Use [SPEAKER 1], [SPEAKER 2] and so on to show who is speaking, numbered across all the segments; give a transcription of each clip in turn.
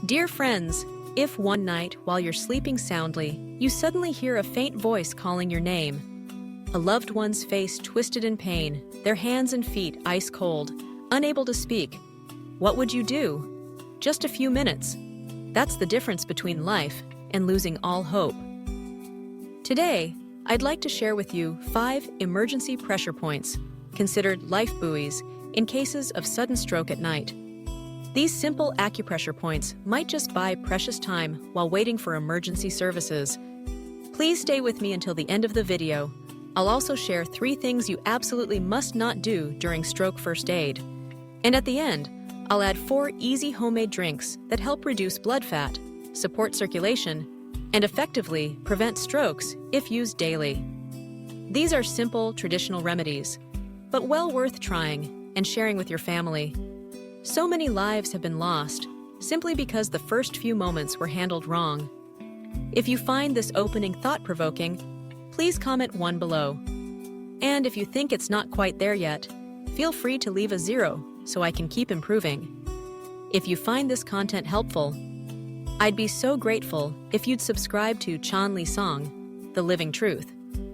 [SPEAKER 1] Dear friends, if one night, while you're sleeping soundly, you suddenly hear a faint voice calling your name, a loved one's face twisted in pain, their hands and feet ice cold, unable to speak, what would you do? Just a few minutes. That's the difference between life and losing all hope. Today, I'd like to share with you 5 emergency pressure points, considered life buoys, in cases of sudden stroke at night. These simple acupressure points might just buy precious time while waiting for emergency services. Please stay with me until the end of the video. I'll also share 3 things you absolutely must not do during stroke first aid. And at the end, I'll add 4 easy homemade drinks that help reduce blood fat, support circulation, and effectively prevent strokes if used daily. These are simple, traditional remedies, but well worth trying and sharing with your family. So many lives have been lost simply because the first few moments were handled wrong. If you find this opening thought-provoking, please comment 1 below. And if you think it's not quite there yet, feel free to leave a 0 so I can keep improving. If you find this content helpful, I'd be so grateful if you'd subscribe to Chanli Song, The Living Truth,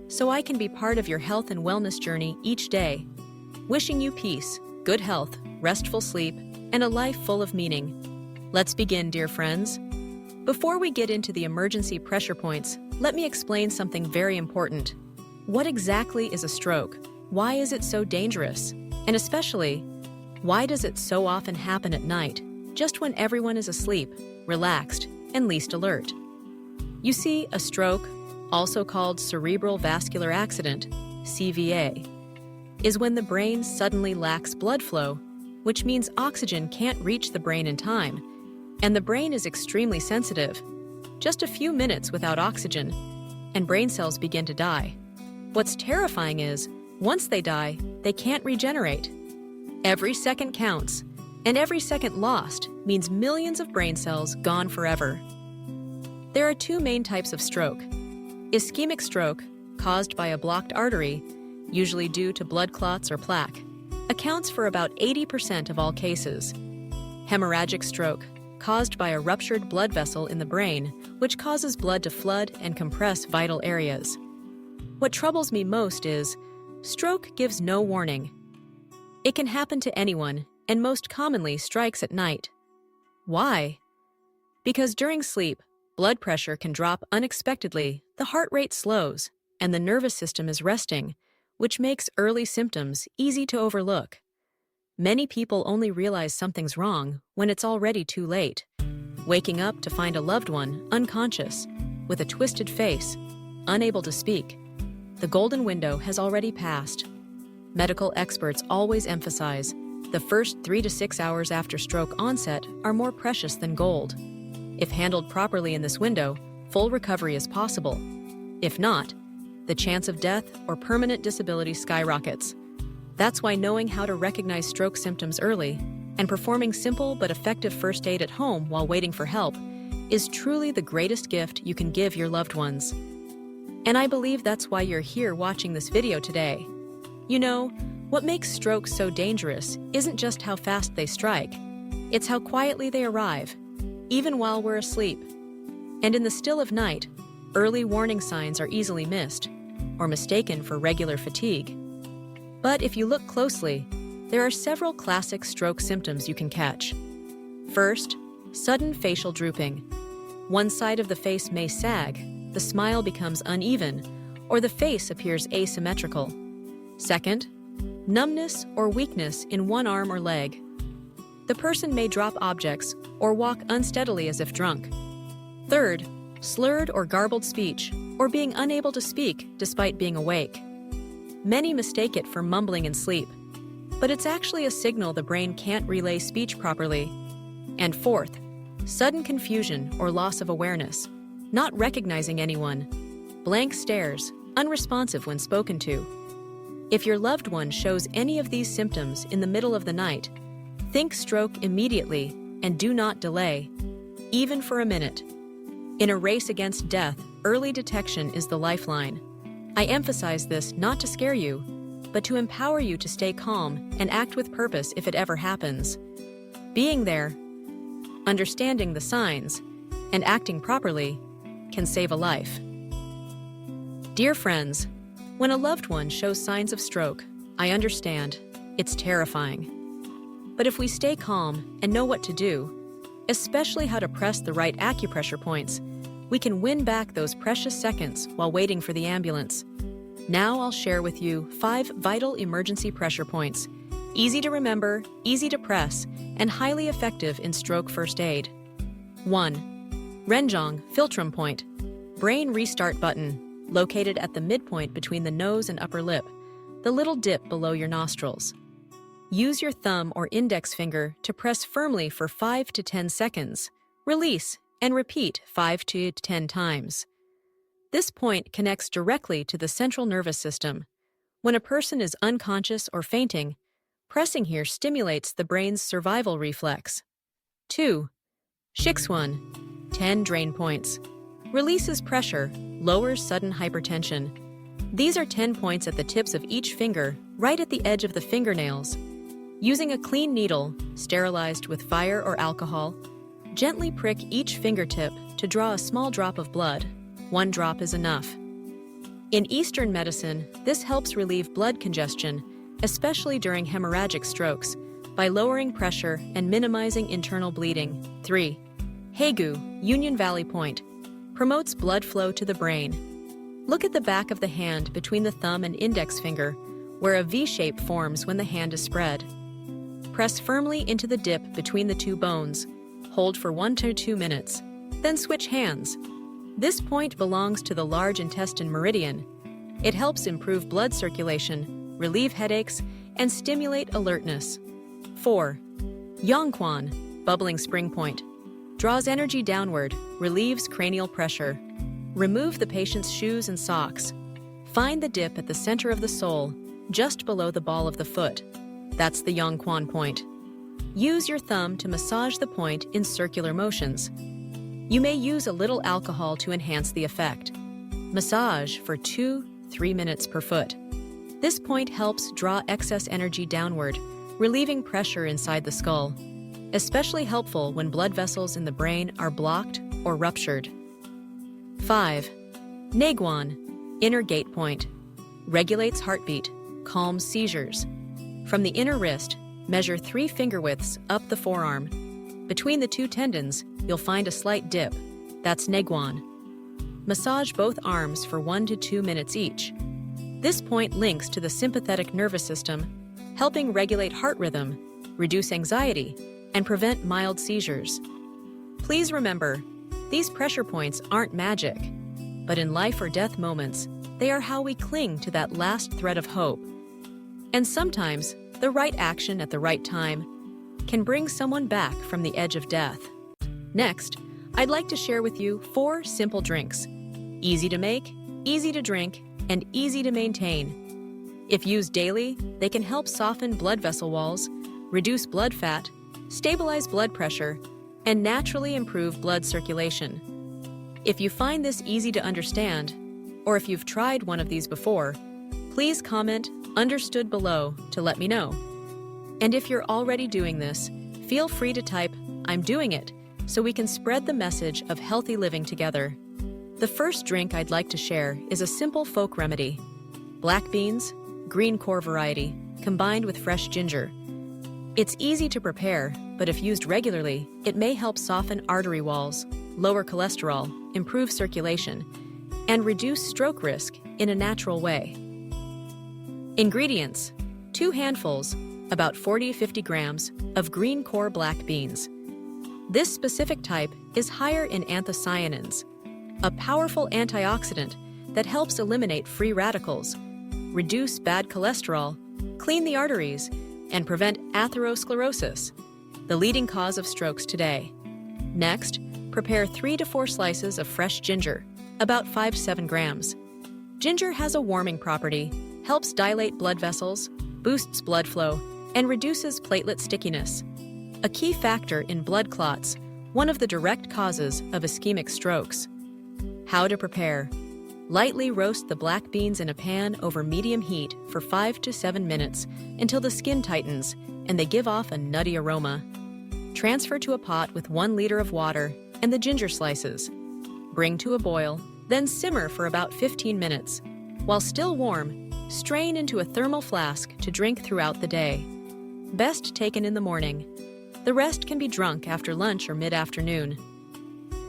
[SPEAKER 1] so I can be part of your health and wellness journey each day. Wishing you peace, good health, restful sleep, and a life full of meaning. Let's begin, dear friends. Before we get into the emergency pressure points, let me explain something very important. What exactly is a stroke? Why is it so dangerous? And especially, why does it so often happen at night, just when everyone is asleep, relaxed, and least alert? You see, a stroke, also called cerebral vascular accident, CVA, is when the brain suddenly lacks blood flow, which means oxygen can't reach the brain in time, and the brain is extremely sensitive. Just a few minutes without oxygen, and brain cells begin to die. What's terrifying is, once they die, they can't regenerate. Every second counts, and every second lost means millions of brain cells gone forever. There are 2 main types of stroke. Ischemic stroke, caused by a blocked artery, usually due to blood clots or plaque, accounts for about 80% of all cases. Hemorrhagic stroke, caused by a ruptured blood vessel in the brain, which causes blood to flood and compress vital areas. What troubles me most is, stroke gives no warning. It can happen to anyone, and most commonly strikes at night. Why? Because during sleep, blood pressure can drop unexpectedly, the heart rate slows, and the nervous system is resting, which makes early symptoms easy to overlook. Many people only realize something's wrong when it's already too late, waking up to find a loved one unconscious, with a twisted face, unable to speak. The golden window has already passed. Medical experts always emphasize the first 3 to 6 hours after stroke onset are more precious than gold. If handled properly in this window, full recovery is possible. If not, the chance of death or permanent disability skyrockets. That's why knowing how to recognize stroke symptoms early and performing simple but effective first aid at home while waiting for help is truly the greatest gift you can give your loved ones. And I believe that's why you're here watching this video today. You know, what makes strokes so dangerous isn't just how fast they strike, it's how quietly they arrive, even while we're asleep. And in the still of night, early warning signs are easily missed or mistaken for regular fatigue. But if you look closely, there are several classic stroke symptoms you can catch. First, sudden facial drooping. One side of the face may sag, the smile becomes uneven, or the face appears asymmetrical. Second, numbness or weakness in one arm or leg. The person may drop objects or walk unsteadily as if drunk. Third, slurred or garbled speech, or being unable to speak despite being awake. Many mistake it for mumbling in sleep, but it's actually a signal the brain can't relay speech properly. And fourth, sudden confusion or loss of awareness, not recognizing anyone, blank stares, unresponsive when spoken to. If your loved one shows any of these symptoms in the middle of the night, think stroke immediately and do not delay, even for a minute. In a race against death, early detection is the lifeline. I emphasize this not to scare you, but to empower you to stay calm and act with purpose if it ever happens. Being there, understanding the signs, and acting properly can save a life. Dear friends, when a loved one shows signs of stroke, I understand, it's terrifying. But if we stay calm and know what to do, especially how to press the right acupressure points, we can win back those precious seconds while waiting for the ambulance. Now I'll share with you 5 vital emergency pressure points, easy to remember, easy to press, and highly effective in stroke first aid. 1. Renjong Philtrum Point, brain restart button, located at the midpoint between the nose and upper lip, the little dip below your nostrils. Use your thumb or index finger to press firmly for 5 to 10 seconds. Release and repeat 5 to 10 times. This point connects directly to the central nervous system. When a person is unconscious or fainting, pressing here stimulates the brain's survival reflex. 2. Shixuan, 10 drain points. Releases pressure, lowers sudden hypertension. These are 10 points at the tips of each finger, right at the edge of the fingernails. Using a clean needle, sterilized with fire or alcohol, gently prick each fingertip to draw a small drop of blood. 1 drop is enough. In Eastern medicine, this helps relieve blood congestion, especially during hemorrhagic strokes, by lowering pressure and minimizing internal bleeding. 3. Haegu, Union Valley Point, promotes blood flow to the brain. Look at the back of the hand between the thumb and index finger, where a V shape forms when the hand is spread. Press firmly into the dip between the 2 bones. Hold for 1 to 2 minutes. Then switch hands. This point belongs to the large intestine meridian. It helps improve blood circulation, relieve headaches, and stimulate alertness. 4. Yongquan, bubbling spring point, draws energy downward, relieves cranial pressure. Remove the patient's shoes and socks. Find the dip at the center of the sole, just below the ball of the foot. That's the Yongquan point. Use your thumb to massage the point in circular motions. You may use a little alcohol to enhance the effect. Massage for 2-3 minutes per foot. This point helps draw excess energy downward, relieving pressure inside the skull, especially helpful when blood vessels in the brain are blocked or ruptured. 5. Naguan, inner gate point, regulates heartbeat, calms seizures. From the inner wrist, measure 3 finger widths up the forearm. Between the 2 tendons, you'll find a slight dip. That's Naguan. Massage both arms for 1 to 2 minutes each. This point links to the sympathetic nervous system, helping regulate heart rhythm, reduce anxiety, and prevent mild seizures. Please remember, these pressure points aren't magic, but in life or death moments, they are how we cling to that last thread of hope. And sometimes, the right action at the right time can bring someone back from the edge of death. Next, I'd like to share with you 4 simple drinks. Easy to make, easy to drink, and easy to maintain. If used daily, they can help soften blood vessel walls, reduce blood fat, stabilize blood pressure, and naturally improve blood circulation. If you find this easy to understand, or if you've tried one of these before, please comment "Understood" below to let me know. And if you're already doing this, feel free to type "I'm doing it" so we can spread the message of healthy living together. The first drink I'd like to share is a simple folk remedy. Black beans, green core variety, combined with fresh ginger. It's easy to prepare, but if used regularly, it may help soften artery walls, lower cholesterol, improve circulation, and reduce stroke risk in a natural way. Ingredients: 2 handfuls, about 40-50 grams, of green core black beans. This specific type is higher in anthocyanins, a powerful antioxidant that helps eliminate free radicals, reduce bad cholesterol, clean the arteries, and prevent atherosclerosis, the leading cause of strokes today. Next, prepare 3 to 4 slices of fresh ginger, about 5 to 7 grams. Ginger has a warming property, helps dilate blood vessels, boosts blood flow, and reduces platelet stickiness. A key factor in blood clots, one of the direct causes of ischemic strokes. How to prepare: lightly roast the black beans in a pan over medium heat for 5 to 7 minutes until the skin tightens and they give off a nutty aroma. Transfer to a pot with 1 liter of water and the ginger slices. Bring to a boil, then simmer for about 15 minutes. While still warm, strain into a thermal flask to drink throughout the day. Best taken in the morning. The rest can be drunk after lunch or mid-afternoon.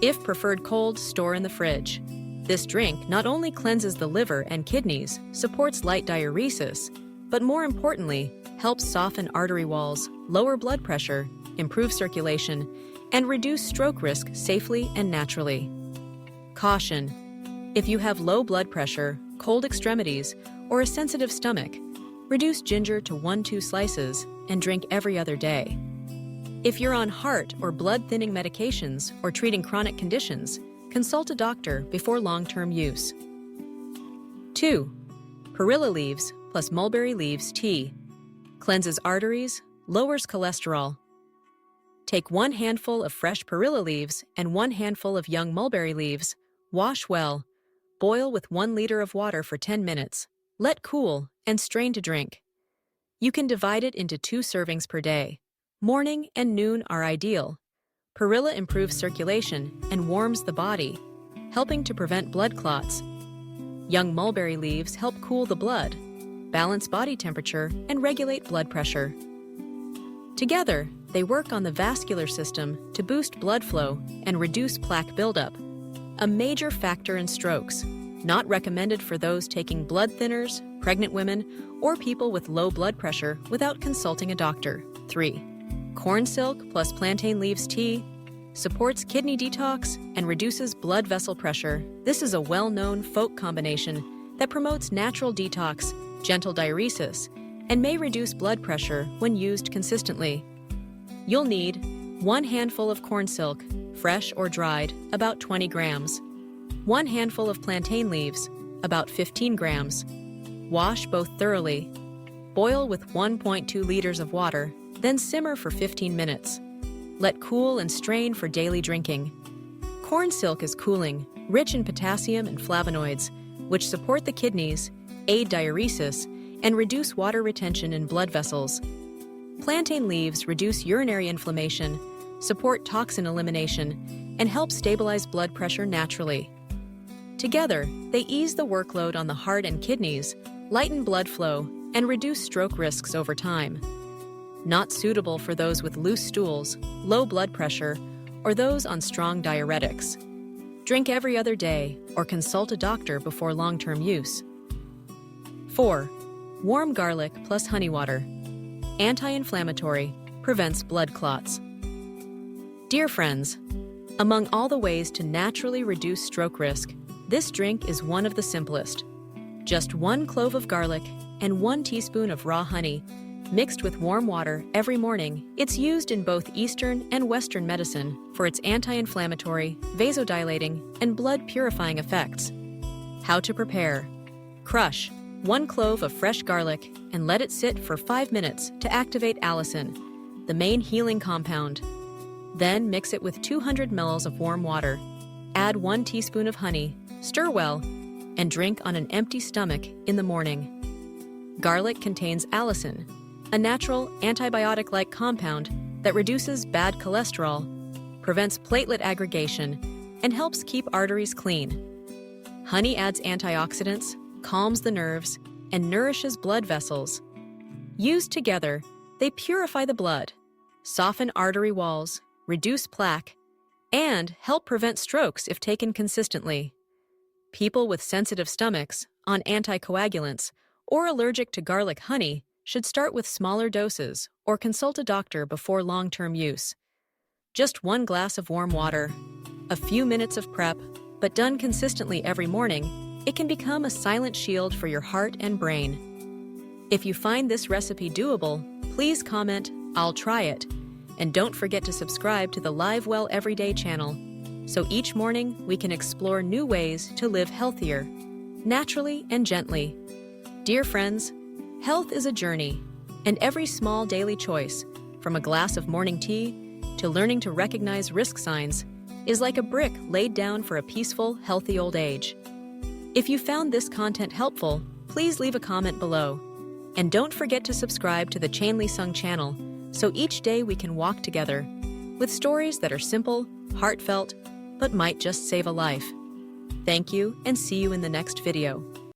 [SPEAKER 1] If preferred cold, store in the fridge. This drink not only cleanses the liver and kidneys, supports light diuresis, but more importantly, helps soften artery walls, lower blood pressure, improve circulation, and reduce stroke risk safely and naturally. Caution: if you have low blood pressure, cold extremities, or a sensitive stomach, reduce ginger to 1-2 slices and drink every other day. If you're on heart or blood-thinning medications or treating chronic conditions, consult a doctor before long-term use. 2. Perilla leaves plus mulberry leaves tea. Cleanses arteries, lowers cholesterol. Take 1 handful of fresh perilla leaves and 1 handful of young mulberry leaves. Wash well. Boil with 1 liter of water for 10 minutes. Let cool and strain to drink. You can divide it into 2 servings per day. Morning and noon are ideal. Perilla improves circulation and warms the body, helping to prevent blood clots. Young mulberry leaves help cool the blood, balance body temperature, and regulate blood pressure. Together, they work on the vascular system to boost blood flow and reduce plaque buildup, a major factor in strokes, not recommended for those taking blood thinners, pregnant women, or people with low blood pressure without consulting a doctor. 3. Corn silk plus plantain leaves tea supports kidney detox and reduces blood vessel pressure. This is a well-known folk combination that promotes natural detox, gentle diuresis, and may reduce blood pressure when used consistently. You'll need 1 handful of corn silk, fresh or dried, about 20 grams. 1 handful of plantain leaves, about 15 grams. Wash both thoroughly. Boil with 1.2 liters of water, then simmer for 15 minutes. Let cool and strain for daily drinking. Corn silk is cooling, rich in potassium and flavonoids, which support the kidneys, aid diuresis, and reduce water retention in blood vessels. Plantain leaves reduce urinary inflammation, support toxin elimination, and help stabilize blood pressure naturally. Together, they ease the workload on the heart and kidneys, lighten blood flow, and reduce stroke risks over time. Not suitable for those with loose stools, low blood pressure, or those on strong diuretics. Drink every other day or consult a doctor before long-term use. 4. Warm garlic plus honey water. Anti-inflammatory, prevents blood clots. Dear friends, among all the ways to naturally reduce stroke risk, this drink is one of the simplest. Just 1 clove of garlic and 1 teaspoon of raw honey, mixed with warm water every morning. It's used in both Eastern and Western medicine for its anti-inflammatory, vasodilating, and blood-purifying effects. How to prepare. Crush 1 clove of fresh garlic and let it sit for 5 minutes to activate allicin, the main healing compound. Then mix it with 200 ml of warm water. Add 1 teaspoon of honey, stir well, and drink on an empty stomach in the morning. Garlic contains allicin, a natural antibiotic-like compound that reduces bad cholesterol, prevents platelet aggregation, and helps keep arteries clean. Honey adds antioxidants, calms the nerves, and nourishes blood vessels. Used together, they purify the blood, soften artery walls, reduce plaque, and help prevent strokes if taken consistently. People with sensitive stomachs, on anticoagulants, or allergic to garlic honey should start with smaller doses or consult a doctor before long-term use. Just 1 glass of warm water, a few minutes of prep, but done consistently every morning, it can become a silent shield for your heart and brain. If you find this recipe doable, please comment, "I'll try it." And don't forget to subscribe to the Live Well Everyday channel, so each morning we can explore new ways to live healthier, naturally and gently. Dear friends, health is a journey, and every small daily choice, from a glass of morning tea to learning to recognize risk signs, is like a brick laid down for a peaceful, healthy old age. If you found this content helpful, please leave a comment below. And don't forget to subscribe to the Chanley Sung channel, so each day we can walk together, with stories that are simple, heartfelt, but might just save a life. Thank you, and see you in the next video.